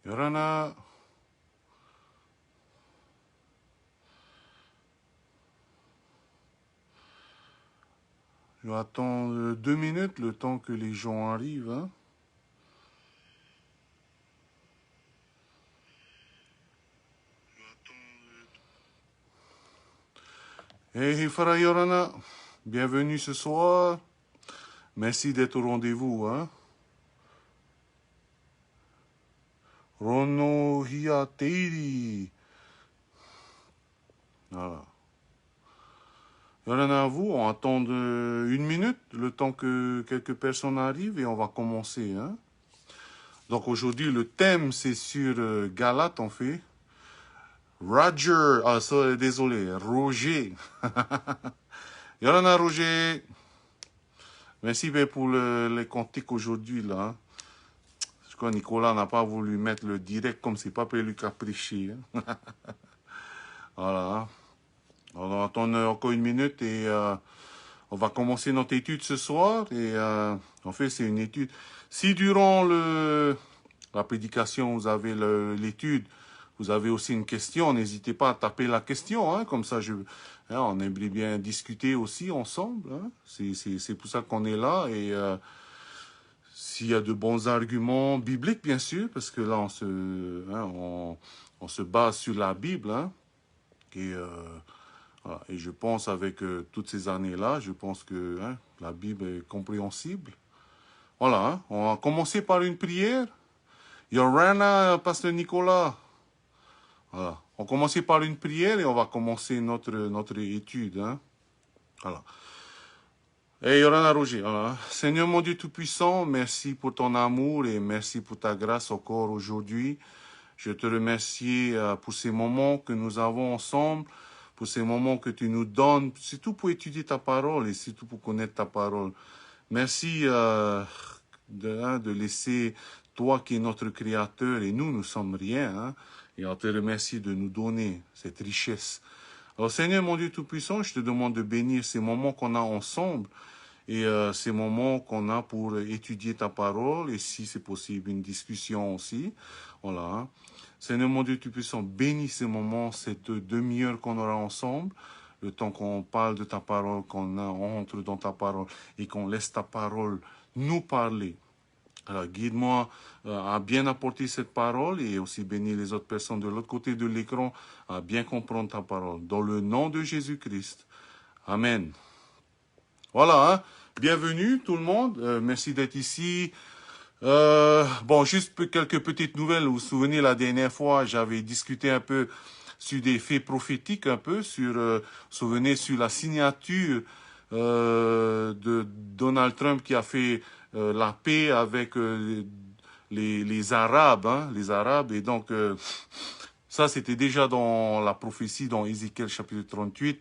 Yorana. Je vais attendre 2 minutes, le temps que les gens arrivent. Hein. Hey, Hifara Yorana, bienvenue ce soir. Merci d'être au rendez-vous. Hein. Rono Hia Teiri. Voilà. Yorana, à vous, on attend 1 minute, le temps que quelques personnes arrivent et on va commencer. Hein. Donc aujourd'hui, le thème, c'est sur Galate, on fait. Roger, ah, ça, désolé, Roger. Yorana, Roger. Merci pour les cantiques aujourd'hui, là. Hein. Je crois que Nicolas n'a pas voulu mettre le direct comme c'est pas prévu qu'à prêcher. Hein. Voilà. On va attendre encore 1 minute et on va commencer notre étude ce soir. Et en fait, c'est une étude. Si durant la prédication, vous avez l'étude, vous avez aussi une question, n'hésitez pas à taper la question. Hein, comme ça, on aimerait bien discuter aussi ensemble. Hein. C'est pour ça qu'on est là. Et s'il y a de bons arguments bibliques, bien sûr, parce que là, on se base sur la Bible. Hein, et, voilà. Et je pense, avec toutes ces années-là, je pense que hein, la Bible est compréhensible. Voilà, hein, on va commencer par une prière. Yorana, Pasteur Nicolas. Voilà. On va commencer par une prière et on va commencer notre étude. Hein. Voilà. Et Yorana Roger, voilà. Seigneur mon Dieu Tout-Puissant, merci pour ton amour et merci pour ta grâce encore aujourd'hui. Je te remercie pour ces moments que nous avons ensemble, pour ces moments que tu nous donnes, surtout pour étudier ta parole et surtout pour connaître ta parole. Merci de laisser toi qui es notre créateur et nous sommes rien. Hein, et on te remercie de nous donner cette richesse. Alors Seigneur mon Dieu Tout-Puissant, je te demande de bénir ces moments qu'on a ensemble et ces moments qu'on a pour étudier ta parole et si c'est possible une discussion aussi. Voilà. Hein. Seigneur mon Dieu Tout-Puissant, bénis ces moments, cette demi-heure qu'on aura ensemble, le temps qu'on parle de ta parole, qu'on entre dans ta parole et qu'on laisse ta parole nous parler. Alors, guide-moi à bien apporter cette parole et aussi bénir les autres personnes de l'autre côté de l'écran à bien comprendre ta parole. Dans le nom de Jésus-Christ. Amen. Voilà, hein. Bienvenue tout le monde. Merci d'être ici. Bon, juste quelques petites nouvelles. Vous vous souvenez, la dernière fois, j'avais discuté un peu sur des faits prophétiques, un peu sur, vous souvenez, sur la signature de Donald Trump qui a fait la paix avec les Arabes, hein, les Arabes. Et donc, ça, c'était déjà dans la prophétie, dans Ézéchiel chapitre 38.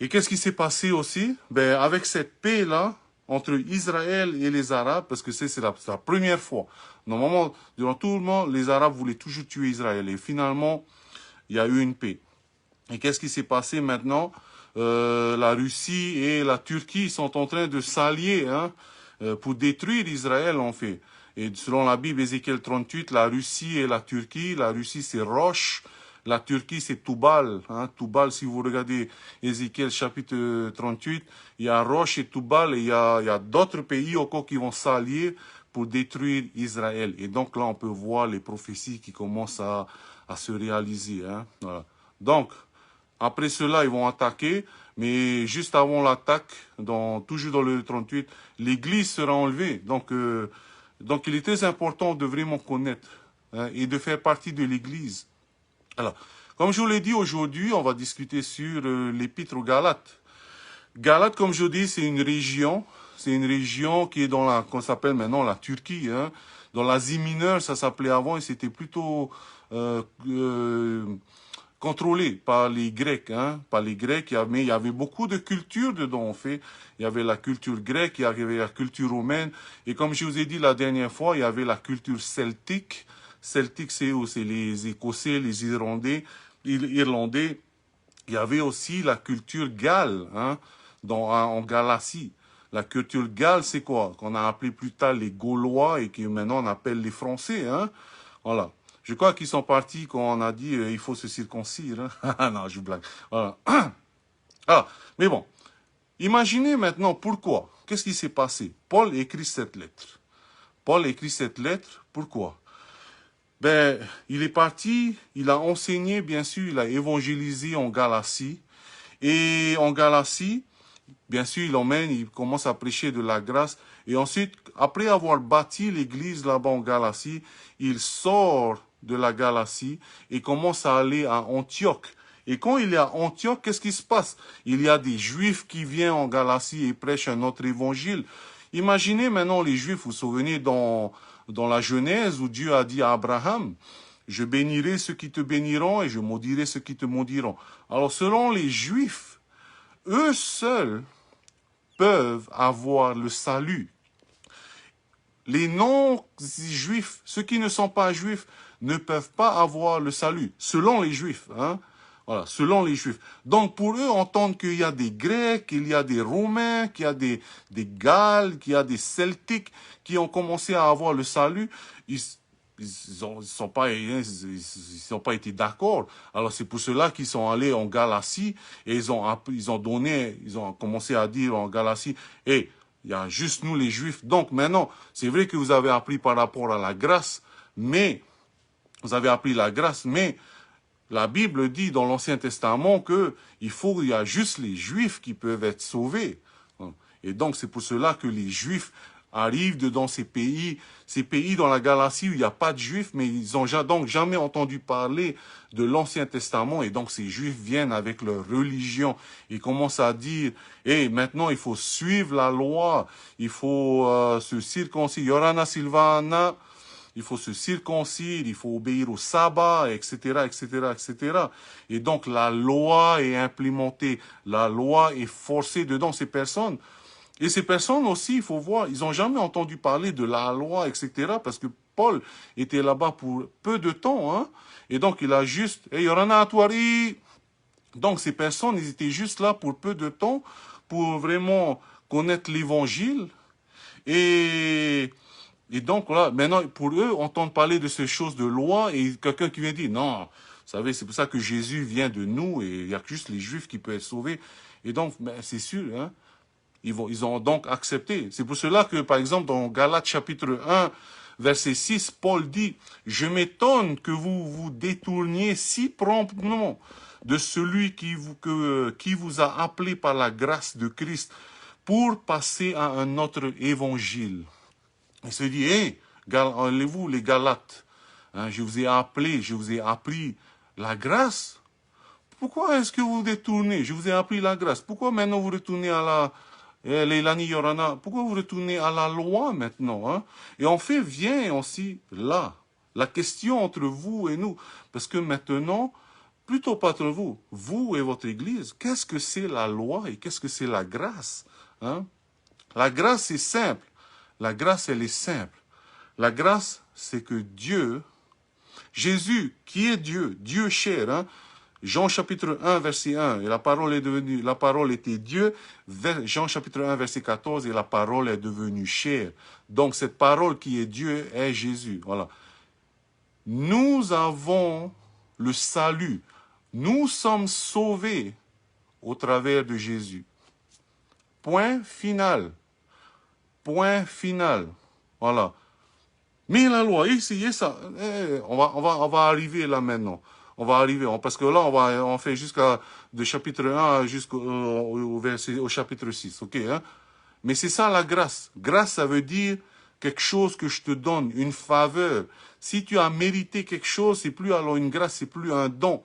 Et qu'est-ce qui s'est passé aussi? Ben, avec cette paix-là, entre Israël et les Arabes, parce que c'est la première fois. Normalement, durant tout le monde, les Arabes voulaient toujours tuer Israël. Et finalement, il y a eu une paix. Et qu'est-ce qui s'est passé maintenant? La Russie et la Turquie sont en train de s'allier hein, pour détruire Israël, en fait. Et selon la Bible, Ézéchiel 38, la Russie et la Turquie, la Russie c'est Roche, la Turquie c'est Toubal. Hein. Toubal, si vous regardez Ézéchiel chapitre 38, il y a Roche et Toubal et il y a d'autres pays encore qui vont s'allier pour détruire Israël. Et donc là, on peut voir les prophéties qui commencent à se réaliser. Hein. Voilà. Donc, après cela, ils vont attaquer, mais juste avant l'attaque, toujours dans le 38, l'église sera enlevée. Donc, il est très important de vraiment connaître hein, et de faire partie de l'église. Alors, comme je vous l'ai dit aujourd'hui, on va discuter sur l'épître aux Galates. Galate, comme je dis, c'est une région qui est dans qu'on s'appelle maintenant la Turquie. Hein. Dans l'Asie mineure, ça s'appelait avant et c'était plutôt contrôlé par les Grecs, hein, par les Grecs, mais il y avait beaucoup de cultures dedans, en fait. Il y avait la culture grecque, il y avait la culture romaine, et comme je vous ai dit la dernière fois, il y avait la culture celtique. Celtique, c'est les Écossais, les Irlandais. Il y avait aussi la culture gale, hein, en Galatie. La culture gale, c'est quoi? Qu'on a appelé plus tard les Gaulois et que maintenant on appelle les Français, hein. Voilà. Je crois qu'ils sont partis quand on a dit il faut se circoncire. Hein. Non, je blague. Voilà. Ah, mais bon, imaginez maintenant pourquoi. Qu'est-ce qui s'est passé? Paul écrit cette lettre. Paul écrit cette lettre, pourquoi? Ben, il est parti, il a enseigné, bien sûr, il a évangélisé en Galatie. Et en Galatie, bien sûr, il commence à prêcher de la grâce. Et ensuite, après avoir bâti l'église là-bas en Galatie, il sort de la Galatie et commence à aller à Antioche. Et quand il est à Antioche, qu'est-ce qui se passe? Il y a des Juifs qui viennent en Galatie et prêchent un autre évangile. Imaginez maintenant les Juifs, vous vous souvenez dans la Genèse où Dieu a dit à Abraham, je bénirai ceux qui te béniront et je maudirai ceux qui te maudiront. Alors selon les Juifs, eux seuls peuvent avoir le salut. Les non-juifs, ceux qui ne sont pas juifs, ne peuvent pas avoir le salut, selon les Juifs. Hein? Voilà, selon les Juifs. Donc pour eux, entendre qu'il y a des Grecs, qu'il y a des Romains, qu'il y a des Galles, qu'il y a des Celtiques qui ont commencé à avoir le salut, ils sont pas été d'accord. Alors c'est pour cela qu'ils sont allés en Galatie et ils ont commencé à dire en Galatie, hey, il y a juste nous les Juifs. Donc maintenant, c'est vrai que vous avez appris par rapport à la grâce, mais vous avez appris la grâce, mais la Bible dit dans l'Ancien Testament que il y a juste les Juifs qui peuvent être sauvés. Et donc c'est pour cela que les Juifs arrivent dans ces pays dans la Galatie où il n'y a pas de Juifs, mais ils n'ont donc jamais entendu parler de l'Ancien Testament. Et donc ces Juifs viennent avec leur religion. Ils commencent à dire, hey, maintenant il faut suivre la loi, il faut se circoncire. Yorana Silvana, il faut se circoncire, il faut obéir au sabbat, etc., etc., etc. Et donc la loi est implémentée, la loi est forcée dedans ces personnes. Et ces personnes aussi, il faut voir, ils n'ont jamais entendu parler de la loi, etc., parce que Paul était là-bas pour peu de temps, hein. Et donc il a juste, hey, Yorana Atwari. Donc ces personnes, ils étaient juste là pour peu de temps, pour vraiment connaître l'évangile. Et donc là, maintenant, pour eux, entendre parler de ces choses de loi, et quelqu'un qui vient dire, non, vous savez, c'est pour ça que Jésus vient de nous, et il y a juste les Juifs qui peuvent être sauvés. Et donc, c'est sûr, hein. Ils ont donc accepté. C'est pour cela que, par exemple, dans Galates chapitre 1, verset 6, Paul dit, « Je m'étonne que vous vous détourniez si promptement de celui qui vous a appelé par la grâce de Christ pour passer à un autre évangile. » Il se dit, « Hé, allez-vous les Galates, hein, je vous ai appelé, je vous ai appris la grâce. Pourquoi est-ce que vous vous détournez? Je vous ai appris la grâce. Pourquoi maintenant vous retournez à la... Pourquoi vous retournez à la loi maintenant, hein? Et en fait, vient aussi là, la question entre vous et nous. Parce que maintenant, plutôt pas entre vous et votre Église, qu'est-ce que c'est la loi et qu'est-ce que c'est la grâce, hein? La grâce, c'est simple. La grâce, elle est simple. La grâce, c'est que Dieu, Jésus, qui est Dieu, Dieu cher, hein? Jean chapitre 1, verset 1, et la parole était Dieu. Jean chapitre 1, verset 14, et la parole est devenue chair. Donc cette parole qui est Dieu est Jésus. Voilà. Nous avons le salut. Nous sommes sauvés au travers de Jésus. Point final. Point final. Voilà. Mais la loi, essayez ça. On va arriver là maintenant. On va arriver, parce que là, on fait jusqu'à de chapitre 1 au chapitre 6, ok, hein? Mais c'est ça la grâce. Grâce, ça veut dire quelque chose que je te donne, une faveur. Si tu as mérité quelque chose, c'est plus alors une grâce, c'est plus un don.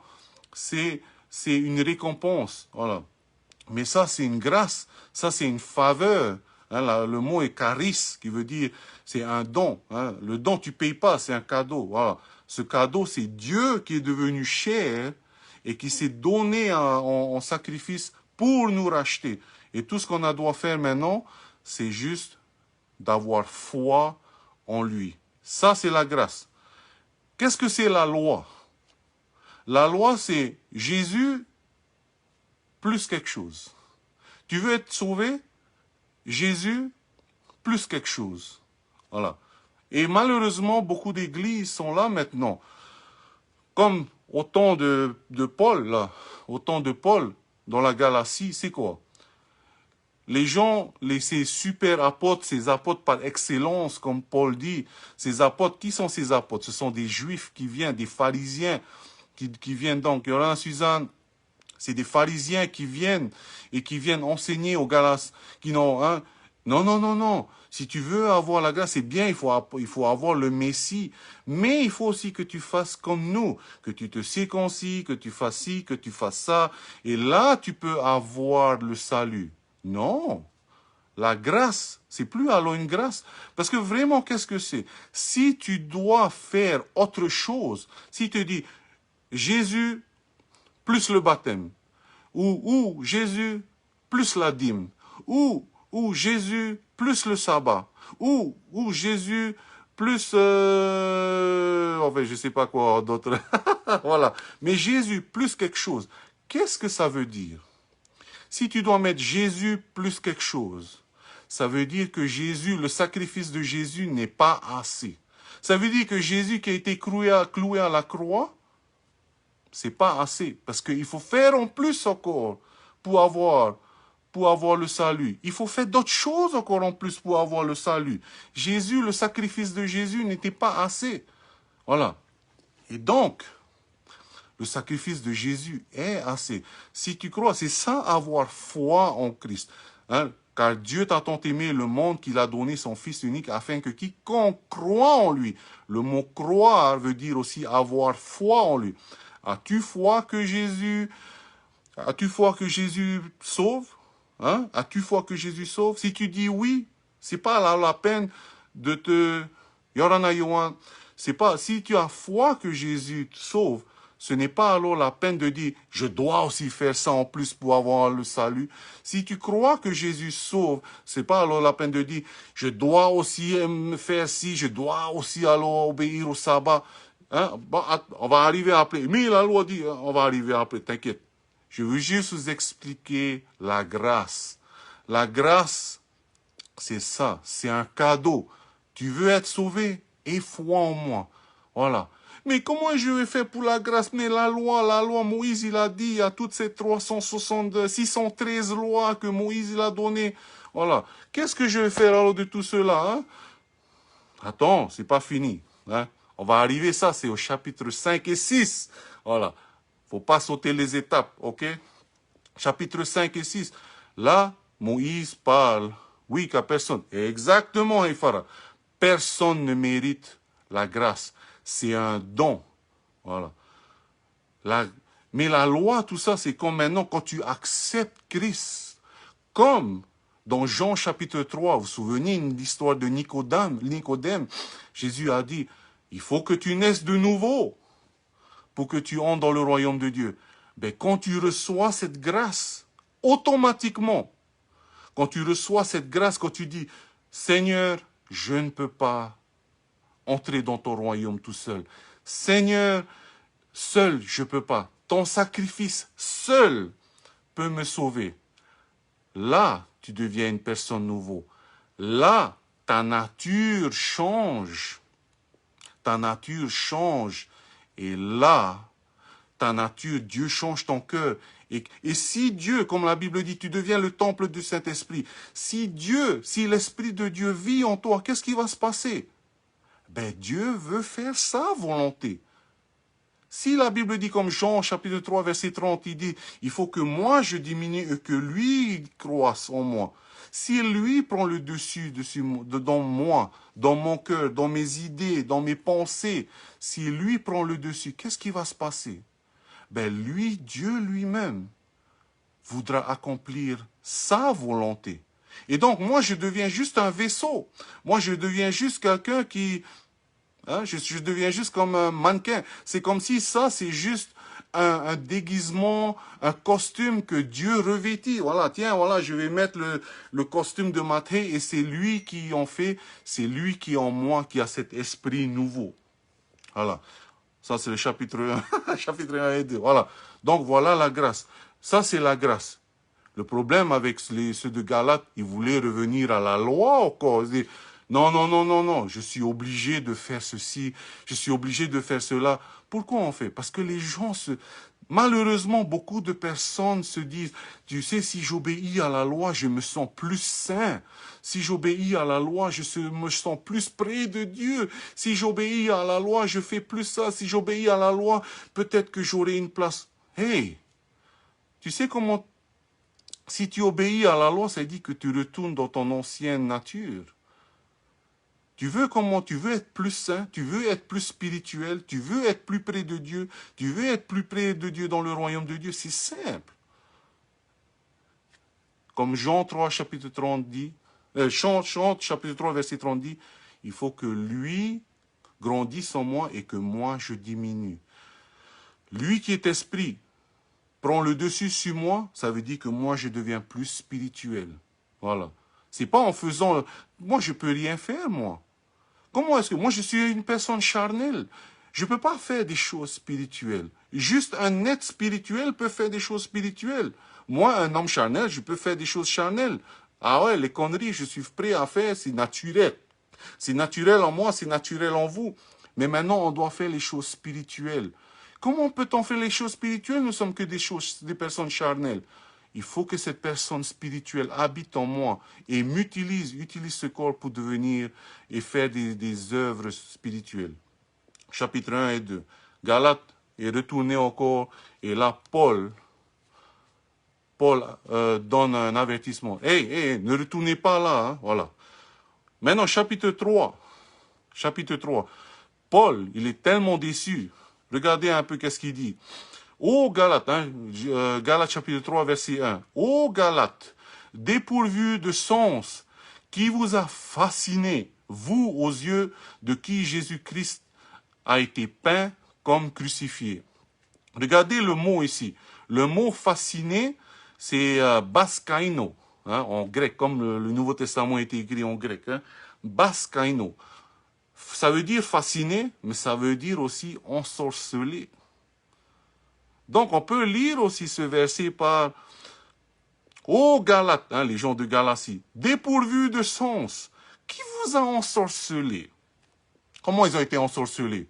C'est une récompense, voilà. Mais ça, c'est une grâce, ça, c'est une faveur. Hein, le mot est charis, qui veut dire, c'est un don. Hein. Le don, tu payes pas, c'est un cadeau, voilà. Ce cadeau, c'est Dieu qui est devenu chair et qui s'est donné en sacrifice pour nous racheter. Et tout ce qu'on doit faire maintenant, c'est juste d'avoir foi en lui. Ça, c'est la grâce. Qu'est-ce que c'est la loi? La loi, c'est Jésus plus quelque chose. Tu veux être sauvé? Jésus plus quelque chose. Voilà. Et malheureusement, beaucoup d'églises sont là maintenant. comme au temps de Paul, là, au temps de Paul, dans la Galatie, c'est quoi? Les gens, ces super apôtres, ces apôtres par excellence, comme Paul dit, ces apôtres, qui sont ces apôtres? Ce sont des juifs qui viennent, des pharisiens qui viennent donc. Yoran Suzanne, c'est des pharisiens qui viennent et qui viennent enseigner aux Galates, qui n'ont, hein, non, non, non, non. Si tu veux avoir la grâce, c'est bien, il faut avoir le Messie. Mais il faut aussi que tu fasses comme nous, que tu te circoncis, que tu fasses ci, que tu fasses ça. Et là, tu peux avoir le salut. Non. La grâce, c'est plus alors une grâce. Parce que vraiment, qu'est-ce que c'est? Si tu dois faire autre chose, si tu dis, Jésus plus le baptême, ou Jésus plus la dîme, ou Jésus plus le sabbat, ou Jésus plus, enfin, je sais pas quoi d'autre, voilà. Mais Jésus plus quelque chose. Qu'est-ce que ça veut dire? Si tu dois mettre Jésus plus quelque chose, ça veut dire que Jésus, le sacrifice de Jésus n'est pas assez. Ça veut dire que Jésus qui a été cloué à la croix, c'est pas assez. Parce qu'il faut faire en plus encore pour avoir le salut. Il faut faire d'autres choses encore en plus pour avoir le salut. Jésus, le sacrifice de Jésus n'était pas assez. Voilà. Et donc, le sacrifice de Jésus est assez. Si tu crois, c'est ça avoir foi en Christ. Hein? Car Dieu t'a tant aimé le monde qu'il a donné son Fils unique afin que quiconque croit en lui, le mot croire veut dire aussi avoir foi en lui. As-tu foi que Jésus sauve? Hein? As-tu foi que Jésus sauve? Si tu dis oui, c'est pas la peine de te... Yorana Yohan, c'est pas... Si tu as foi que Jésus sauve, ce n'est pas alors la peine de dire « je dois aussi faire ça en plus pour avoir le salut ». Si tu crois que Jésus sauve, c'est pas alors la peine de dire « je dois aussi faire ci, je dois aussi alors obéir au sabbat ». Hein? Bon, on va arriver après. Mais la loi dit, on va arriver après, t'inquiète. Je veux juste vous expliquer la grâce. La grâce, c'est ça, c'est un cadeau. Tu veux être sauvé? Aie foi en moi. Voilà. Mais comment je vais faire pour la grâce? Mais la loi, Moïse, il a dit, il y a toutes ces 613 lois que Moïse, il a données. Voilà. Qu'est-ce que je vais faire alors de tout cela? Hein? Attends, c'est pas fini. Hein? On va arriver, ça, c'est au chapitre 5 et 6. Voilà. Faut pas sauter les étapes, ok? Chapitre 5 et 6. Là, Moïse parle. Oui, qu'à personne. Exactement, Ifara. Personne ne mérite la grâce. C'est un don. Voilà. Mais la loi, tout ça, c'est comme maintenant, quand tu acceptes Christ, comme dans Jean chapitre 3, vous vous souvenez de l'histoire de Nicodème, Jésus a dit, il faut que tu naisses de nouveau pour que tu entres dans le royaume de Dieu. Ben, quand tu reçois cette grâce, automatiquement, quand tu reçois cette grâce, quand tu dis, Seigneur, je ne peux pas entrer dans ton royaume tout seul. Seigneur, seul, je ne peux pas. Ton sacrifice seul peut me sauver. Là, tu deviens une personne nouvelle. Là, ta nature change. Ta nature change. Et là, ta nature, Dieu change ton cœur. Et si Dieu, comme la Bible dit, tu deviens le temple du Saint-Esprit, si l'Esprit de Dieu vit en toi, qu'est-ce qui va se passer? Ben, Dieu veut faire sa volonté. Si la Bible dit comme Jean chapitre 3 verset 30, il dit, il faut que moi je diminue et que lui croisse en moi. Si lui prend le dessus dans moi, dans mon cœur, dans mes idées, dans mes pensées, si lui prend le dessus, qu'est-ce qui va se passer? Ben lui, Dieu lui-même, voudra accomplir sa volonté. Et donc, moi, je deviens juste un vaisseau. Moi, je deviens juste quelqu'un qui... Hein, je deviens juste comme un mannequin. C'est comme si ça, c'est juste un déguisement, un costume que Dieu revêtit. Voilà, tiens, voilà, je vais mettre le costume de Matthieu et c'est lui qui en fait, c'est lui qui en moi, qui a cet esprit nouveau. Voilà. Ça, c'est le chapitre 1, chapitre 1 et 2. Voilà. Donc, voilà la grâce. Ça, c'est la grâce. Le problème avec ceux de Galates, ils voulaient revenir à la loi encore. Ils disaient, Non, non, non, non, non, je suis obligé de faire ceci, je suis obligé de faire cela. Pourquoi on fait? Parce que les gens se... Malheureusement, beaucoup de personnes se disent, tu sais, si j'obéis à la loi, je me sens plus saint. Si j'obéis à la loi, me sens plus près de Dieu. Si j'obéis à la loi, je fais plus ça. Si j'obéis à la loi, peut-être que j'aurai une place. Hey, tu sais comment... Si tu obéis à la loi, ça dit que tu retournes dans ton ancienne nature. Tu veux être plus saint, tu veux être plus spirituel, tu veux être plus près de Dieu, tu veux être plus près de Dieu dans le royaume de Dieu, c'est simple. Comme Jean 3, chapitre 30 dit, chapitre 3, verset 30 dit, il faut que lui grandisse en moi et que moi je diminue. Lui qui est esprit prend le dessus sur moi, ça veut dire que moi je deviens plus spirituel. Voilà. C'est pas en faisant... Moi je peux rien faire, moi. Comment est-ce que... Moi, je suis une personne charnelle. Je ne peux pas faire des choses spirituelles. Juste un être spirituel peut faire des choses spirituelles. Moi, un homme charnel, je peux faire des choses charnelles. Ah ouais, les conneries, je suis prêt à faire, c'est naturel. C'est naturel en moi, c'est naturel en vous. Mais maintenant, on doit faire les choses spirituelles. Comment peut-on faire les choses spirituelles? Nous ne sommes que des personnes charnelles. Il faut que cette personne spirituelle habite en moi et utilise ce corps pour devenir et faire des œuvres spirituelles. Chapitre 1 et 2. Galates est retourné encore et là, Paul donne un avertissement. Hey, ne retournez pas là. Hein, voilà. Maintenant, chapitre 3. Chapitre 3. Paul, il est tellement déçu. Regardez un peu qu'est-ce qu'il dit. Ô Galates, Galates chapitre 3, verset 1. Ô Galates, dépourvus de sens, qui vous a fasciné, vous aux yeux de qui Jésus-Christ a été peint comme crucifié. Regardez le mot ici. Le mot fasciné, c'est baskaino, hein, en grec, comme le Nouveau Testament a été écrit en grec. Hein, baskaino. Ça veut dire fasciné, mais ça veut dire aussi ensorcelé. Donc, on peut lire aussi ce verset par « Ô Galates, hein, les gens de Galatie, dépourvus de sens, qui vous a ensorcelé ?» Comment ils ont été ensorcelés?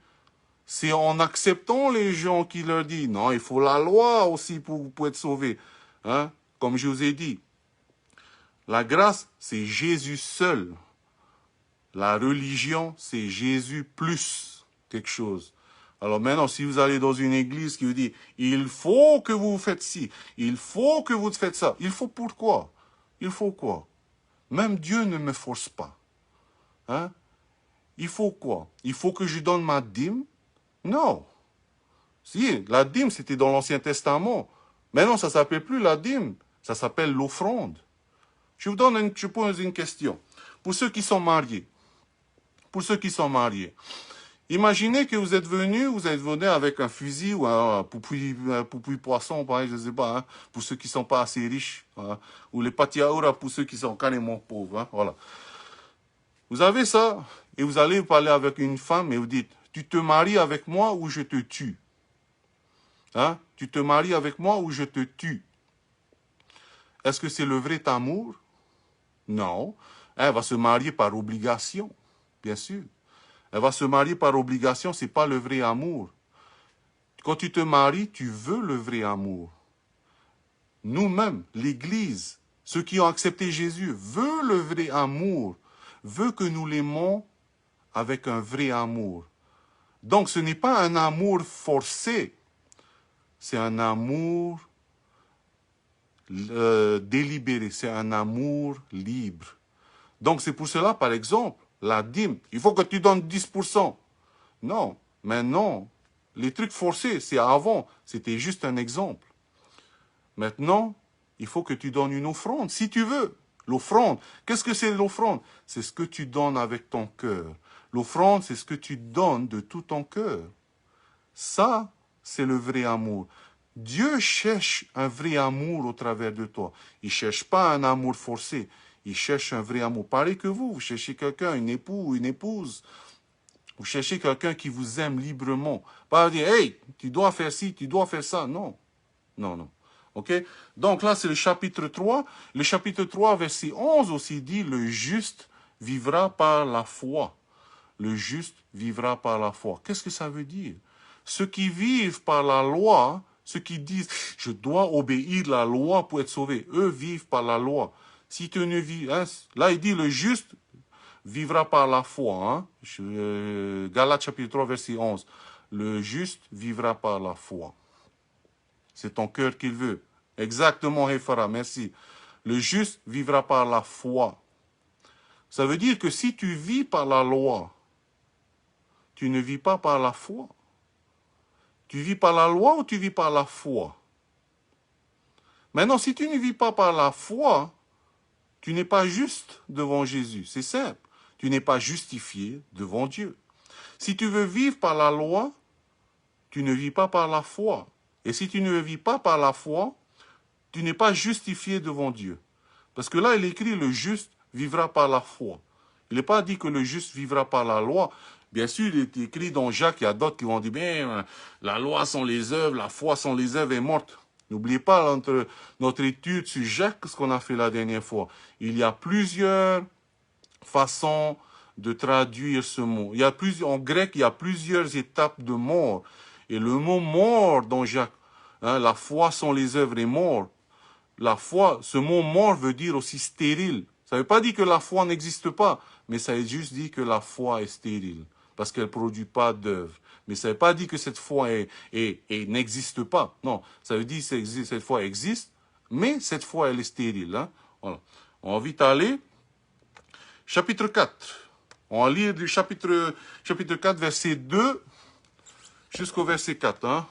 C'est en acceptant les gens qui leur disent « Non, il faut la loi aussi pour être sauvé. Hein? » Comme je vous ai dit, la grâce, c'est Jésus seul. La religion, c'est Jésus plus quelque chose. Alors maintenant, si vous allez dans une église qui vous dit « Il faut que vous faites ci, il faut que vous faites ça. » Il faut pourquoi? Il faut quoi? Même Dieu ne me force pas. Hein? Il faut quoi? Il faut que je donne ma dîme? Non. Si, la dîme, c'était dans l'Ancien Testament. Maintenant, ça ne s'appelle plus la dîme. Ça s'appelle l'offrande. Je pose une question. Pour ceux qui sont mariés. Imaginez que vous êtes venu avec un fusil ou un poupouille poisson, pareil, je ne sais pas, hein, pour ceux qui ne sont pas assez riches, hein, ou les patiaoura pour ceux qui sont carrément pauvres. Hein, voilà. Vous avez ça, et vous allez parler avec une femme et vous dites, tu te maries avec moi ou je te tue. Hein? Tu te maries avec moi ou je te tue. Est-ce que c'est le vrai amour? Non. Elle va se marier par obligation, bien sûr. Elle va se marier par obligation, ce n'est pas le vrai amour. Quand tu te maries, tu veux le vrai amour. Nous-mêmes, l'Église, ceux qui ont accepté Jésus, veulent le vrai amour, veut que nous l'aimons avec un vrai amour. Donc ce n'est pas un amour forcé, c'est un amour délibéré, c'est un amour libre. Donc c'est pour cela, par exemple, la dîme, il faut que tu donnes 10%. Non, mais non. Les trucs forcés, c'est avant. C'était juste un exemple. Maintenant, il faut que tu donnes une offrande, si tu veux. L'offrande, qu'est-ce que c'est l'offrande? C'est ce que tu donnes avec ton cœur. L'offrande, c'est ce que tu donnes de tout ton cœur. Ça, c'est le vrai amour. Dieu cherche un vrai amour au travers de toi. Il ne cherche pas un amour forcé. Il cherche un vrai amour. Pareil que vous cherchez quelqu'un, une époux ou une épouse. Vous cherchez quelqu'un qui vous aime librement. Pas dire, hey, tu dois faire ci, tu dois faire ça. Non, non, non. Ok? Donc là, c'est le chapitre 3. Le chapitre 3, verset 11 aussi dit, le juste vivra par la foi. Le juste vivra par la foi. Qu'est-ce que ça veut dire? Ceux qui vivent par la loi, ceux qui disent « je dois obéir la loi pour être sauvé », eux vivent par la loi. Si tu ne vis, hein, là il dit « le juste vivra par la foi ». Hein. Galates chapitre 3, verset 11. Le juste vivra par la foi. C'est ton cœur qu'il veut. Exactement, Hefara, merci. Le juste vivra par la foi. Ça veut dire que si tu vis par la loi, tu ne vis pas par la foi. Tu vis par la loi ou tu vis par la foi? Maintenant, si tu ne vis pas par la foi, tu n'es pas juste devant Jésus. C'est simple. Tu n'es pas justifié devant Dieu. Si tu veux vivre par la loi, tu ne vis pas par la foi. Et si tu ne vis pas par la foi, tu n'es pas justifié devant Dieu. Parce que là, il écrit « le juste vivra par la foi ». Il n'est pas dit que le juste vivra par la loi. Bien sûr, il est écrit dans Jacques, il y a d'autres qui vont dire « bien, la loi sont les œuvres, la foi sont les œuvres est morte ». N'oubliez pas notre étude sur Jacques, ce qu'on a fait la dernière fois. Il y a plusieurs façons de traduire ce mot. En grec, il y a plusieurs étapes de mort. Et le mot mort dans Jacques, hein, la foi sont les œuvres est mort. La foi, ce mot mort veut dire aussi stérile. Ça ne veut pas dire que la foi n'existe pas, mais ça veut juste dire que la foi est stérile, parce qu'elle ne produit pas d'œuvre. Mais ça ne veut pas dire que cette foi n'existe pas. Non, ça veut dire que cette foi existe, mais cette foi, elle est stérile. Hein? Voilà. On va vite aller. Chapitre 4. On va lire du chapitre 4, verset 2 jusqu'au verset 4. Hein?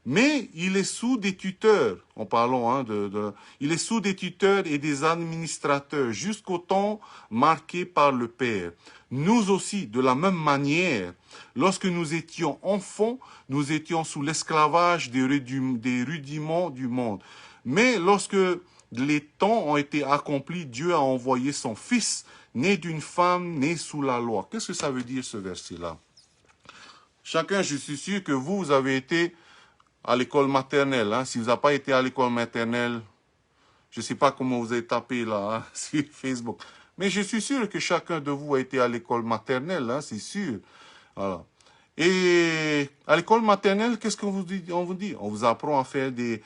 Mais il est sous des tuteurs, en parlant, hein, il est sous des tuteurs et des administrateurs jusqu'au temps marqué par le Père. Nous aussi, de la même manière, lorsque nous étions enfants, nous étions sous l'esclavage des rudiments du monde. Mais lorsque les temps ont été accomplis, Dieu a envoyé son Fils, né d'une femme, né sous la loi. Qu'est-ce que ça veut dire ce verset-là? Chacun, je suis sûr que vous avez été à l'école maternelle. Hein. Si vous n'avez pas été à l'école maternelle, je ne sais pas comment vous avez tapé là, hein, sur Facebook. Mais je suis sûr que chacun de vous a été à l'école maternelle, hein, c'est sûr. Voilà. Et à l'école maternelle, qu'est-ce qu'on vous dit? On vous apprend à faire des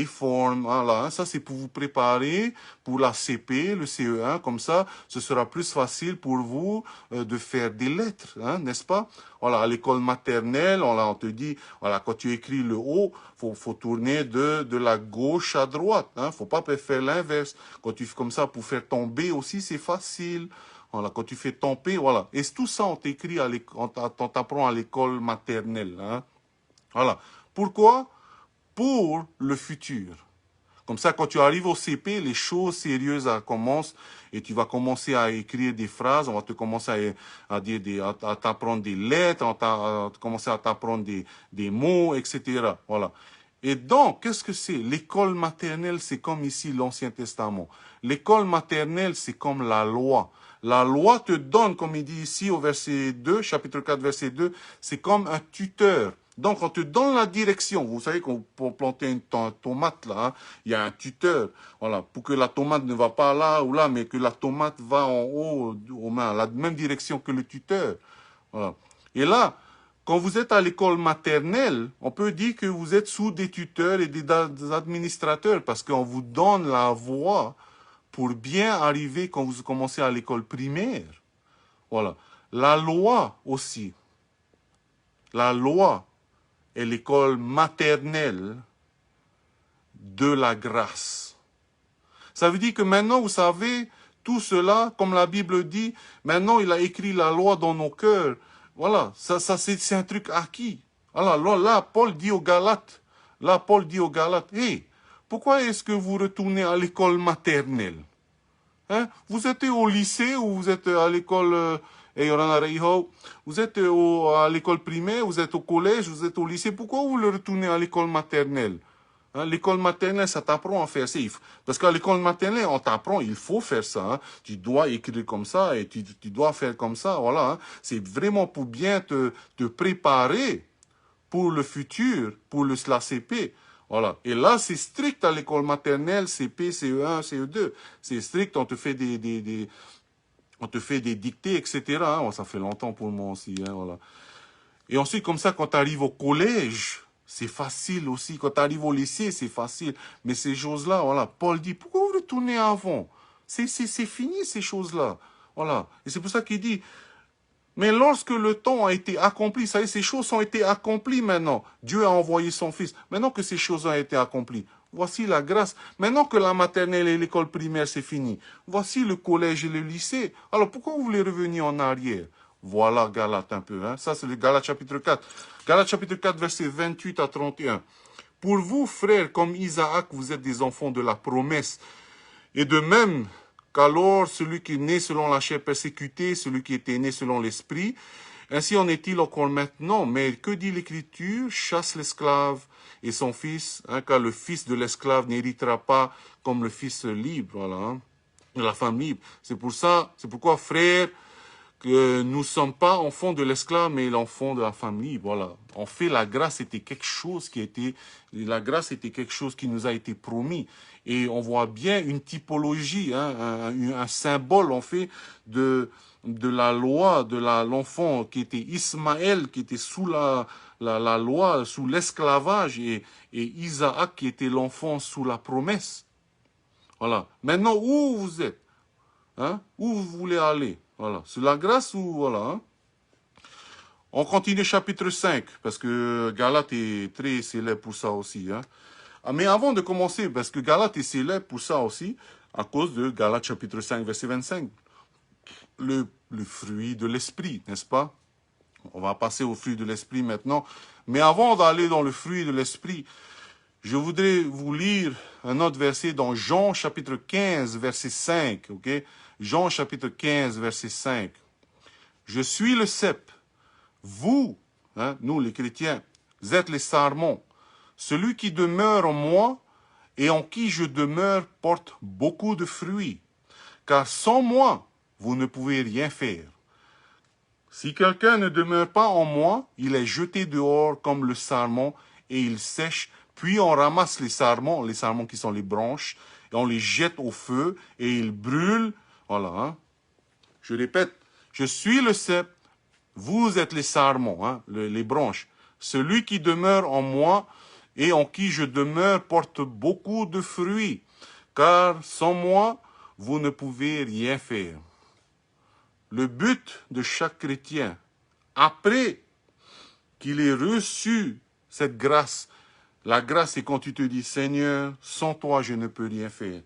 formes. Voilà, hein. Ça, c'est pour vous préparer pour la CP, le CE1. Comme ça, ce sera plus facile pour vous de faire des lettres, hein, n'est-ce pas? Voilà, à l'école maternelle, on te dit, voilà, quand tu écris le O, faut tourner de la gauche à droite. Hein, faut pas faire l'inverse. Quand tu fais comme ça, pour faire ton B aussi, c'est facile. Voilà, quand tu fais ton P, voilà. Et tout ça, on t'écrit, on t'apprend à l'école maternelle. Hein. Voilà. Pourquoi? Pour le futur. Comme ça, quand tu arrives au CP, les choses sérieuses commencent et tu vas commencer à écrire des phrases, on va te commencer à t'apprendre des lettres, on va commencer à t'apprendre des mots, etc. Voilà. Et donc, qu'est-ce que c'est? L'école maternelle, c'est comme ici l'Ancien Testament. L'école maternelle, c'est comme la loi. La loi te donne, comme il dit ici au verset 2, chapitre 4, verset 2, c'est comme un tuteur. Donc, on te donne la direction. Vous savez qu'on pour planter une tomate, là, hein, il y a un tuteur. Voilà, pour que la tomate ne va pas là ou là, mais que la tomate va en haut, aux mains, la même direction que le tuteur. Voilà. Et là, quand vous êtes à l'école maternelle, on peut dire que vous êtes sous des tuteurs et des administrateurs parce qu'on vous donne la voie pour bien arriver quand vous commencez à l'école primaire. Voilà. La loi aussi. La loi est l'école maternelle de la grâce. Ça veut dire que maintenant, vous savez, tout cela, comme la Bible dit, maintenant il a écrit la loi dans nos cœurs. Voilà, ça c'est un truc acquis. Voilà, là, Paul dit aux Galates, hey, pourquoi est-ce que vous retournez à l'école maternelle? Hein? Vous êtes au lycée ou vous êtes à l'école, vous êtes à l'école primaire, vous êtes au collège, vous êtes au lycée, pourquoi vous le retournez à l'école maternelle? Hein? L'école maternelle, ça t'apprend à faire ça. Parce qu'à l'école maternelle, on t'apprend, il faut faire ça. Hein? Tu dois écrire comme ça et tu dois faire comme ça. Voilà, hein? C'est vraiment pour bien te préparer pour le futur, pour la CP. Voilà. Et là, c'est strict à l'école maternelle, CP, CE1, CE2. C'est strict, on te fait On te fait des dictées, etc. Hein. Oh, ça fait longtemps pour moi aussi. Hein, voilà. Et ensuite, comme ça, quand tu arrives au collège, c'est facile aussi. Quand tu arrives au lycée, c'est facile. Mais ces choses-là, voilà, Paul dit, pourquoi vous retournez avant? C'est fini, ces choses-là. Voilà. Et c'est pour ça qu'il dit, mais lorsque le temps a été accompli, ça y est, ces choses ont été accomplies maintenant. Dieu a envoyé son Fils. Maintenant que ces choses ont été accomplies, voici la grâce. Maintenant que la maternelle et l'école primaire, c'est fini. Voici le collège et le lycée. Alors pourquoi vous voulez revenir en arrière? Voilà Galates un peu. Hein. Ça, c'est le Galates chapitre 4. Galates chapitre 4, versets 28 à 31. Pour vous, frères, comme Isaac, vous êtes des enfants de la promesse. Et de même qu'alors celui qui est né selon la chair persécuté, celui qui était né selon l'esprit, ainsi en est-il encore maintenant. Mais que dit l'Écriture? Chasse l'esclave et son fils, hein, car le fils de l'esclave n'héritera pas comme le fils libre, voilà, hein, de la femme libre. C'est pourquoi, frères, que nous ne sommes pas enfants de l'esclave, mais l'enfant de la femme libre. Voilà. En fait, la grâce était quelque chose la grâce était quelque chose qui nous a été promis. Et on voit bien une typologie, hein, un symbole, en fait, de la loi, de l'enfant qui était Ismaël, qui était sous la loi, sous l'esclavage, et Isaac qui était l'enfant sous la promesse. Voilà. Maintenant, où vous êtes? Hein? Où vous voulez aller? Voilà. C'est la grâce ou voilà. Hein? On continue chapitre 5, parce que Galate est très célèbre pour ça aussi. Hein? Ah, mais avant de commencer, parce que Galate est célèbre pour ça aussi, à cause de Galate chapitre 5, verset 25. Le fruit de l'esprit, n'est-ce pas? On va passer au fruit de l'esprit maintenant. Mais avant d'aller dans le fruit de l'esprit, je voudrais vous lire un autre verset dans Jean chapitre 15, verset 5. Ok? Jean chapitre 15, verset 5. Je suis le cep. Vous, hein, nous les chrétiens, vous êtes les sarments. Celui qui demeure en moi et en qui je demeure porte beaucoup de fruits. Car sans moi, vous ne pouvez rien faire. Si quelqu'un ne demeure pas en moi, il est jeté dehors comme le sarment et il sèche. Puis on ramasse les sarments qui sont les branches, et on les jette au feu et ils brûlent. Voilà. Hein. Je répète, je suis le cep, vous êtes les sarments, hein, les branches. Celui qui demeure en moi et en qui je demeure porte beaucoup de fruits, car sans moi, vous ne pouvez rien faire. Le but de chaque chrétien, après qu'il ait reçu cette grâce, la grâce, c'est quand tu te dis, Seigneur, sans toi, je ne peux rien faire.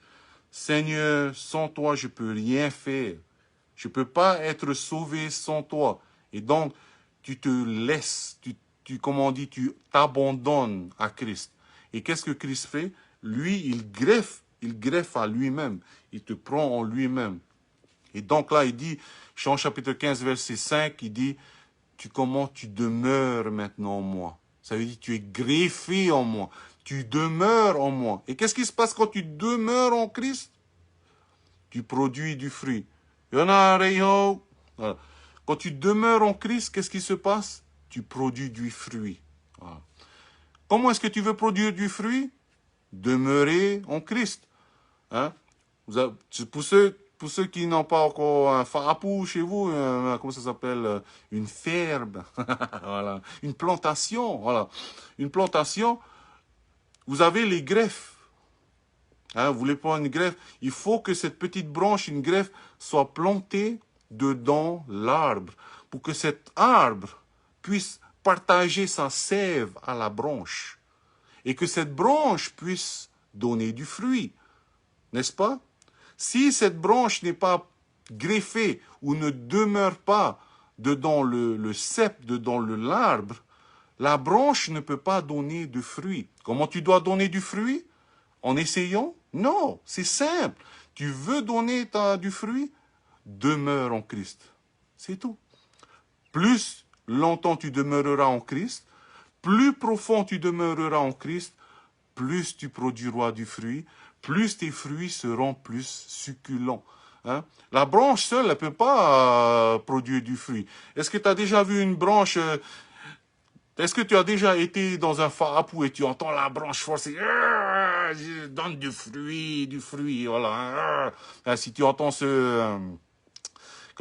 Seigneur, sans toi, je ne peux rien faire. Je ne peux pas être sauvé sans toi. Et donc, tu te laisses, comment on dit, tu t'abandonnes à Christ. Et qu'est-ce que Christ fait? Lui, il greffe à lui-même. Il te prend en lui-même. Et donc là, il dit, Jean chapitre 15, verset 5, il dit, comment tu demeures maintenant en moi. Ça veut dire tu es greffé en moi. Tu demeures en moi. Et qu'est-ce qui se passe quand tu demeures en Christ? Tu produis du fruit. Voilà. Quand tu demeures en Christ, qu'est-ce qui se passe? Tu produis du fruit. Voilà. Comment est-ce que tu veux produire du fruit? Demeurer en Christ. Hein? Pour ceux qui n'ont pas encore un farapou chez vous, comment ça s'appelle? Une ferme, voilà. Une plantation, voilà. Une plantation, vous avez les greffes. Hein, vous voulez prendre une greffe, il faut que cette petite branche, une greffe, soit plantée dedans l'arbre, pour que cet arbre puisse partager sa sève à la branche, et que cette branche puisse donner du fruit, n'est-ce pas? Si cette branche n'est pas greffée ou ne demeure pas dedans le cep, dedans l'arbre, la branche ne peut pas donner de fruit. Comment tu dois donner du fruit? En essayant? Non, c'est simple. Tu veux donner du fruit? Demeure en Christ. C'est tout. Plus longtemps tu demeureras en Christ, plus profond tu demeureras en Christ, plus tu produiras du fruit, plus tes fruits seront plus succulents. Hein? La branche seule, elle ne peut pas produire du fruit. Est-ce que tu as déjà vu une branche... Est-ce que tu as déjà été dans un farapou et tu entends la branche forcer, donne du fruit, voilà. Si tu entends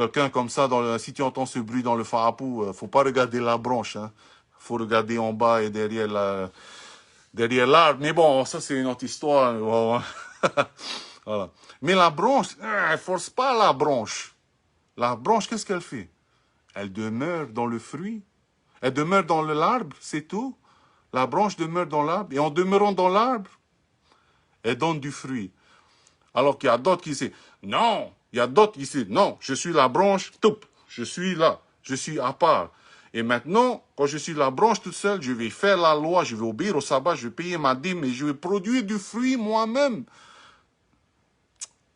quelqu'un comme ça, si tu entends ce bruit dans le farapou, faut pas regarder la branche, hein. Faut regarder en bas et derrière l'arbre. Mais bon, ça c'est une autre histoire. Voilà. Mais la branche, elle force pas la branche. La branche, qu'est-ce qu'elle fait? Elle demeure dans le fruit. Elle demeure dans l'arbre, c'est tout. La branche demeure dans l'arbre. Et en demeurant dans l'arbre, elle donne du fruit. Alors qu'il y a d'autres qui disent, non, il y a d'autres qui disent, non, je suis la branche, toup, je suis là, je suis à part. Et maintenant, quand je suis la branche toute seule, je vais faire la loi, je vais obéir au sabbat, je vais payer ma dîme et je vais produire du fruit moi-même.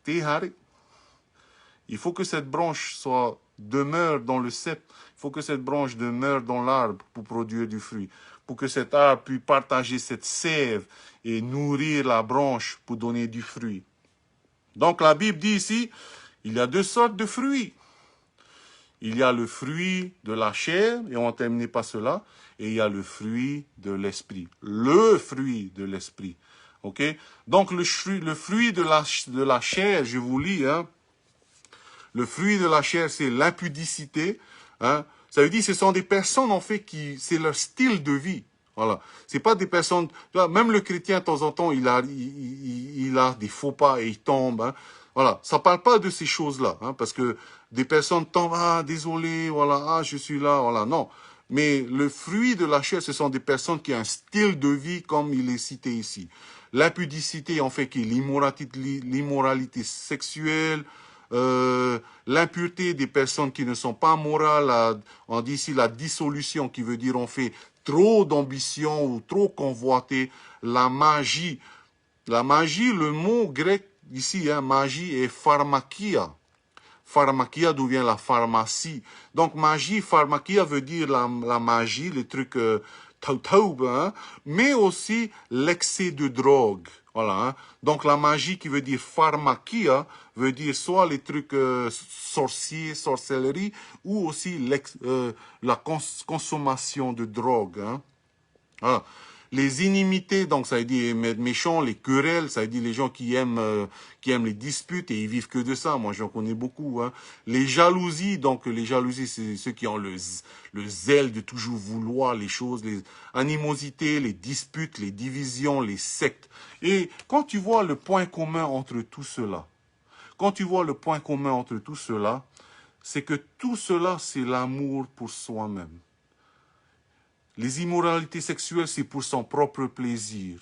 Il faut que cette branche demeure dans le cep. Il faut que cette branche demeure dans l'arbre pour produire du fruit. Pour que cet arbre puisse partager cette sève et nourrir la branche pour donner du fruit. Donc la Bible dit ici, il y a deux sortes de fruits. Il y a le fruit de la chair, et on ne termine pas cela, et il y a le fruit de l'esprit. Le fruit de l'esprit. Ok? Donc le fruit de la chair, je vous lis, hein, le fruit de la chair, c'est l'impudicité. Hein. Ça veut dire que ce sont des personnes, en fait, c'est leur style de vie. Voilà. C'est pas des personnes... Même le chrétien, de temps en temps, il a des faux pas et il tombe. Hein. Voilà. Ça parle pas de ces choses-là. Hein, parce que des personnes tombent, ah, désolé, voilà, ah, je suis là, voilà. Non. Mais le fruit de la chair, ce sont des personnes qui ont un style de vie comme il est cité ici. L'impudicité, en fait, qui est l'immoralité sexuelle, l'impureté des personnes qui ne sont pas morales, on dit ici la dissolution, qui veut dire on fait trop d'ambition ou trop convoiter, la magie. La magie, le mot grec ici, hein, magie est pharmakia. Pharmakia, d'où vient la pharmacie. Donc magie, pharmakia veut dire la magie, les trucs hein, mais aussi l'excès de drogue. Voilà. Hein. Donc la magie qui veut dire pharmakia veut dire soit les trucs sorciers, sorcellerie, ou aussi la consommation de drogue. Hein. Voilà. Les inimités, donc ça veut dire méchants, les querelles, ça veut dire les gens qui aiment les disputes et ils vivent que de ça. Moi, j'en connais beaucoup. Hein. Les jalousies, donc les jalousies, c'est ceux qui ont le zèle de toujours vouloir les choses, les animosités, les disputes, les divisions, les sectes. Et quand tu vois le point commun entre tout cela, c'est que tout cela, c'est l'amour pour soi-même. Les immoralités sexuelles, c'est pour son propre plaisir.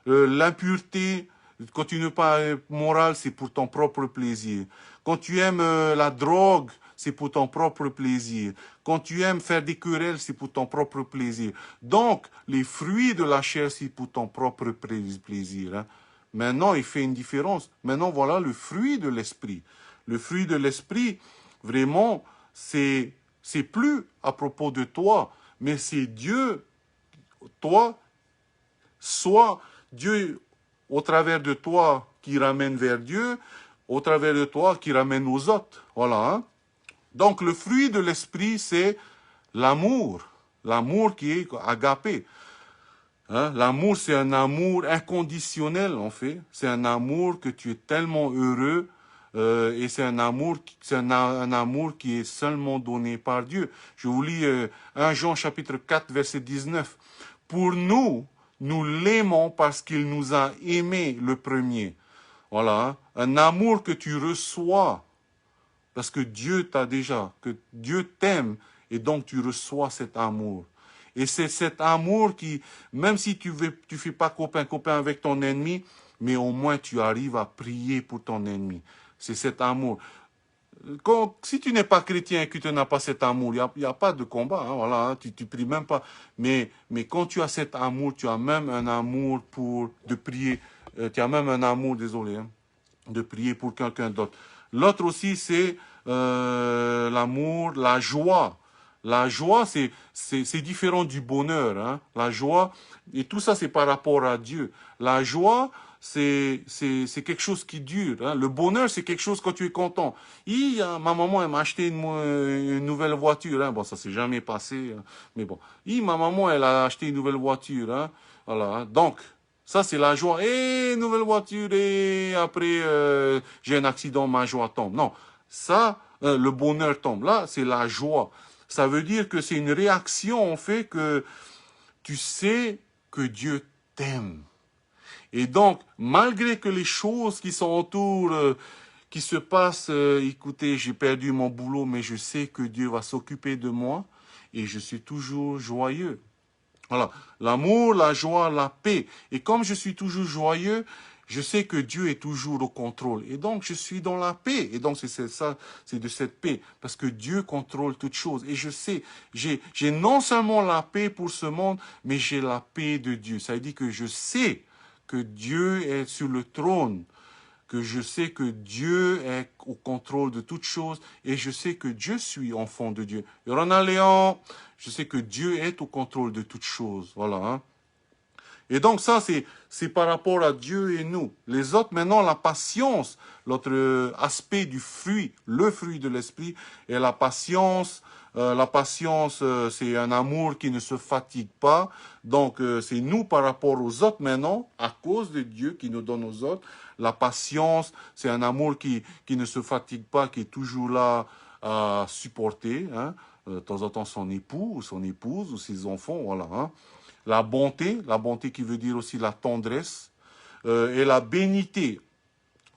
L'impureté, quand tu n'es pas moral, c'est pour ton propre plaisir. Quand tu aimes la drogue, c'est pour ton propre plaisir. Quand tu aimes faire des querelles, c'est pour ton propre plaisir. Donc, les fruits de la chair, c'est pour ton propre plaisir. Hein. Maintenant, il fait une différence. Maintenant, voilà le fruit de l'esprit. Le fruit de l'esprit, vraiment, c'est plus à propos de toi, mais c'est Dieu, toi, soit Dieu au travers de toi qui ramène vers Dieu, au travers de toi qui ramène aux autres. Voilà. Hein? Donc le fruit de l'esprit, c'est l'amour. L'amour qui est agapé. Hein? L'amour, c'est un amour inconditionnel, en fait. C'est un amour que tu es tellement heureux et c'est un amour qui est seulement donné par Dieu. Je vous lis 1 Jean chapitre 4, verset 19. Pour nous l'aimons parce qu'il nous a aimés le premier. Voilà, hein? Un amour que tu reçois parce que Dieu t'a déjà, que Dieu t'aime et donc tu reçois cet amour. Et c'est cet amour qui, même si tu fais pas copain avec ton ennemi, mais au moins tu arrives à prier pour ton ennemi. C'est cet amour. Si tu n'es pas chrétien et que tu n'as pas cet amour, il n'y a pas de combat. Hein, voilà, hein, tu pries même pas. Mais quand tu as cet amour, tu as même un amour de prier. Tu as même un amour, désolé, hein, de prier pour quelqu'un d'autre. L'autre aussi, c'est l'amour, la joie. La joie, c'est différent du bonheur. Hein. La joie, et tout ça, c'est par rapport à Dieu. La joie, c'est quelque chose qui dure. Hein. Le bonheur, c'est quelque chose quand tu es content. Ma maman, elle m'a acheté une nouvelle voiture. Hein. Bon, ça s'est jamais passé. Hein. Mais bon. Ma maman, elle a acheté une nouvelle voiture. Hein. Voilà. Hein. Donc, ça, c'est la joie. Et nouvelle voiture, et après, j'ai un accident, ma joie tombe. Non. Ça, le bonheur tombe. Là, c'est la joie. Ça veut dire que c'est une réaction, en fait, que tu sais que Dieu t'aime. Et donc, malgré que les choses qui s'entourent, qui se passent, écoutez, j'ai perdu mon boulot, mais je sais que Dieu va s'occuper de moi et je suis toujours joyeux. Voilà, l'amour, la joie, la paix. Et comme je suis toujours joyeux, je sais que Dieu est toujours au contrôle. Et donc, je suis dans la paix. Et donc, c'est ça, c'est de cette paix. Parce que Dieu contrôle toutes choses. Et je sais, j'ai non seulement la paix pour ce monde, mais j'ai la paix de Dieu. Ça veut dire que je sais que Dieu est sur le trône, que je sais que Dieu est au contrôle de toutes choses et je sais que je suis enfant de Dieu. Yorana Léon, je sais que Dieu est au contrôle de toutes choses. Voilà. Hein. Et donc ça, c'est par rapport à Dieu et nous. Les autres, maintenant, la patience, l'autre aspect du fruit, le fruit de l'esprit, est la patience. La patience, c'est un amour qui ne se fatigue pas. Donc, c'est nous par rapport aux autres maintenant, à cause de Dieu qui nous donne aux autres. La patience, c'est un amour qui ne se fatigue pas, qui est toujours là à supporter, hein, de temps en temps son époux ou son épouse ou ses enfants, voilà. Hein. La bonté qui veut dire aussi la tendresse, et la bénité.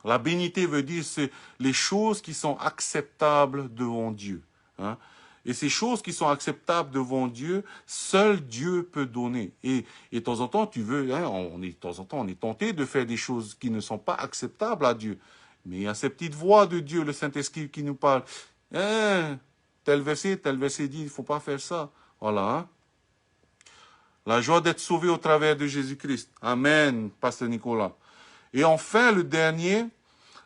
La bénité veut dire c'est les choses qui sont acceptables devant Dieu. Hein. Et ces choses qui sont acceptables devant Dieu, seul Dieu peut donner. Et de temps en temps, tu veux, hein, de temps en temps, on est tenté de faire des choses qui ne sont pas acceptables à Dieu. Mais il y a cette petite voix de Dieu, le Saint-Esprit qui nous parle. Hein, tel verset dit, il ne faut pas faire ça. Voilà. Hein. La joie d'être sauvé au travers de Jésus-Christ. Amen, Pasteur Nicolas. Et enfin, le dernier,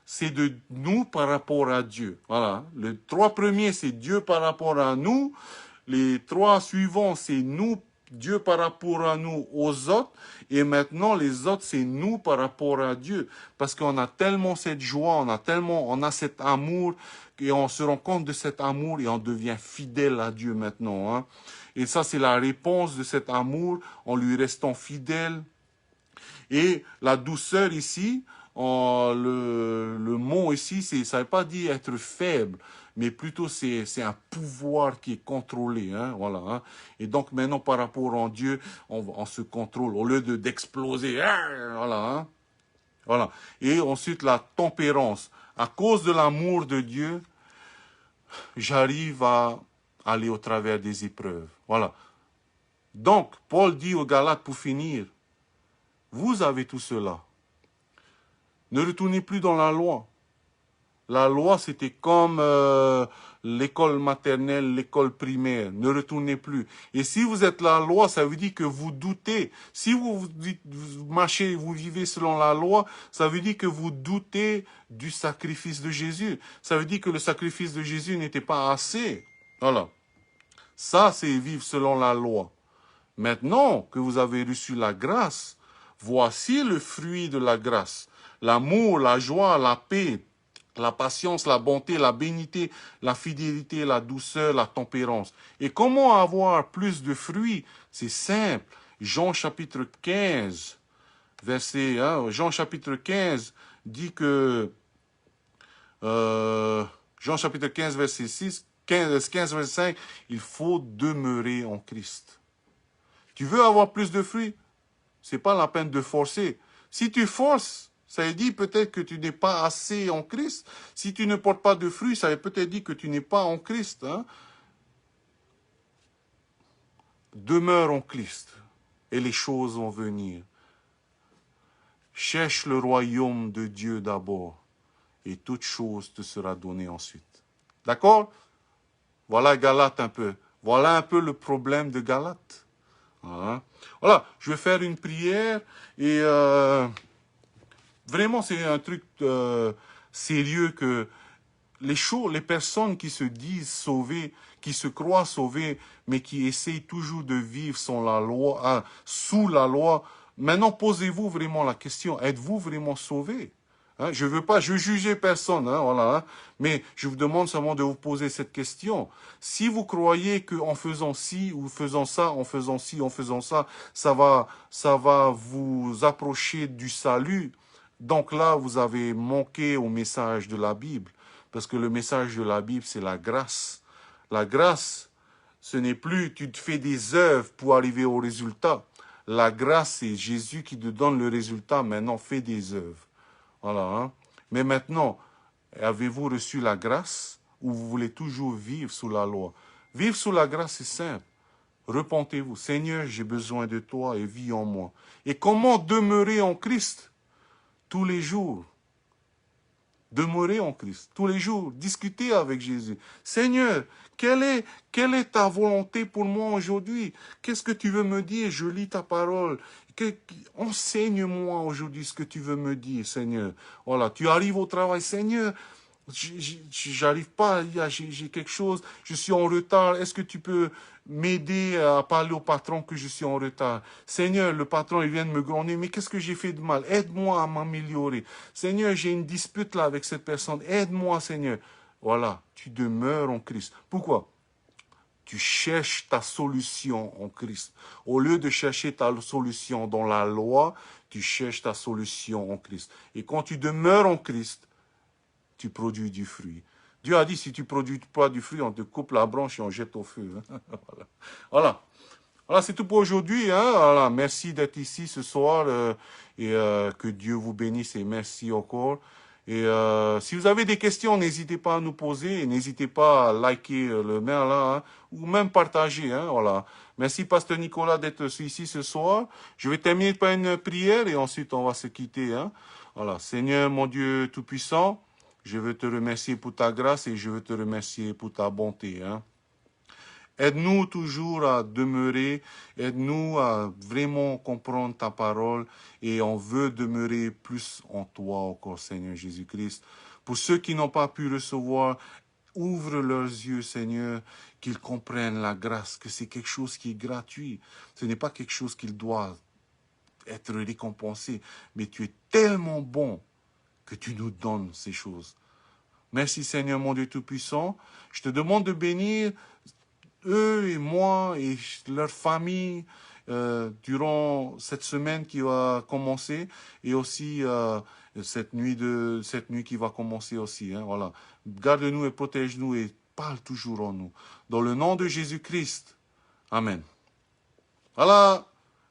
c'est de nous par rapport à Dieu. Voilà. Les trois premiers, c'est Dieu par rapport à nous. Les trois suivants, c'est nous, Dieu par rapport à nous aux autres. Et maintenant, les autres, c'est nous par rapport à Dieu. Parce qu'on a tellement cette joie, on a cet amour, et on se rend compte de cet amour et on devient fidèle à Dieu maintenant. Hein. Et ça, c'est la réponse de cet amour en lui restant fidèle. Et la douceur ici, le mot ici, ça ne veut pas dire être faible, mais plutôt c'est un pouvoir qui est contrôlé. Hein, voilà, hein. Et donc maintenant, par rapport à Dieu, on se contrôle au lieu d'exploser. Voilà, hein, voilà. Et ensuite, la tempérance. À cause de l'amour de Dieu, j'arrive à aller au travers des épreuves. Voilà. Donc, Paul dit aux Galates pour finir, vous avez tout cela. Ne retournez plus dans la loi. La loi, c'était comme l'école maternelle, l'école primaire. Ne retournez plus. Et si vous êtes la loi, ça veut dire que vous doutez. Si vous marchez, vous vivez selon la loi, ça veut dire que vous doutez du sacrifice de Jésus. Ça veut dire que le sacrifice de Jésus n'était pas assez. Voilà. Ça, c'est vivre selon la loi. Maintenant que vous avez reçu la grâce, voici le fruit de la grâce. L'amour, la joie, la paix, la patience, la bonté, la bénité, la fidélité, la douceur, la tempérance. Et comment avoir plus de fruits? C'est simple. Jean chapitre 15, verset 1, Jean chapitre 15 dit que, Jean chapitre 15, verset 6, 15, verset 5, il faut demeurer en Christ. Tu veux avoir plus de fruits? C'est pas la peine de forcer. Si tu forces, ça veut dire peut-être que tu n'es pas assez en Christ. Si tu ne portes pas de fruits, ça veut peut-être dire que tu n'es pas en Christ. Hein? Demeure en Christ et les choses vont venir. Cherche le royaume de Dieu d'abord et toute chose te sera donnée ensuite. D'accord? Voilà Galate un peu. Voilà un peu le problème de Galate. Voilà. Voilà, je vais faire une prière et vraiment c'est un truc sérieux que les personnes qui se disent sauvées, qui se croient sauvées, mais qui essayent toujours de vivre sans la loi, hein, sous la loi, maintenant posez-vous vraiment la question, êtes-vous vraiment sauvés? Hein, je veux juger personne, hein, voilà, hein, mais je vous demande seulement de vous poser cette question. Si vous croyez qu'en faisant ci ou faisant ça, en faisant ci, en faisant ça, ça va vous approcher du salut, donc là, vous avez manqué au message de la Bible. Parce que le message de la Bible, c'est la grâce. La grâce, ce n'est plus tu te fais des œuvres pour arriver au résultat. La grâce, c'est Jésus qui te donne le résultat. Maintenant, fais des œuvres. Voilà. Hein? Mais maintenant, avez-vous reçu la grâce ou vous voulez toujours vivre sous la loi? Vivre sous la grâce, c'est simple. Repentez-vous. Seigneur, j'ai besoin de toi et vis en moi. Et comment demeurer en Christ? Tous les jours. Demeurer en Christ. Tous les jours. Discuter avec Jésus. Seigneur, quelle est ta volonté pour moi aujourd'hui? Qu'est-ce que tu veux me dire? Je lis ta parole. Enseigne-moi aujourd'hui ce que tu veux me dire, Seigneur. Voilà, tu arrives au travail, Seigneur. J'arrive pas, j'ai quelque chose, je suis en retard. Est-ce que tu peux m'aider à parler au patron que je suis en retard? Seigneur, le patron, il vient de me gronder, mais qu'est-ce que j'ai fait de mal? Aide-moi à m'améliorer. Seigneur, j'ai une dispute là avec cette personne. Aide-moi, Seigneur. Voilà, tu demeures en Christ. Pourquoi? Tu cherches ta solution en Christ. Au lieu de chercher ta solution dans la loi, tu cherches ta solution en Christ. Et quand tu demeures en Christ, tu produis du fruit. Dieu a dit, si tu ne produis pas du fruit, on te coupe la branche et on jette au feu. Voilà. Voilà. Voilà, c'est tout pour aujourd'hui. Hein. Voilà. Merci d'être ici ce soir et que Dieu vous bénisse et merci encore. Et si vous avez des questions, n'hésitez pas à nous poser et n'hésitez pas à liker le mail là, hein, ou même partager. Hein, voilà. Merci Pasteur Nicolas d'être ici ce soir. Je vais terminer par une prière et ensuite on va se quitter. Hein. Voilà. Seigneur, mon Dieu Tout-Puissant, je veux te remercier pour ta grâce et je veux te remercier pour ta bonté. Hein. Aide-nous toujours à demeurer, aide-nous à vraiment comprendre ta parole et on veut demeurer plus en toi encore, Seigneur Jésus-Christ. Pour ceux qui n'ont pas pu recevoir, ouvre leurs yeux, Seigneur, qu'ils comprennent la grâce, que c'est quelque chose qui est gratuit. Ce n'est pas quelque chose qui doit être récompensé, mais tu es tellement bon que tu nous donnes ces choses. Merci Seigneur mon Dieu Tout-Puissant. Je te demande de bénir eux et moi et leur famille durant cette semaine qui va commencer et aussi cette nuit qui va commencer aussi. Hein, voilà. Garde-nous et protège-nous et parle toujours en nous. Dans le nom de Jésus-Christ. Amen. Voilà.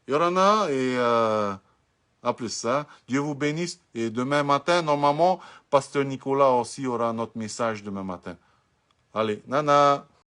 Yorana et à plus ça. Dieu vous bénisse. Et demain matin, normalement, Pasteur Nicolas aussi aura notre message demain matin. Allez, nana.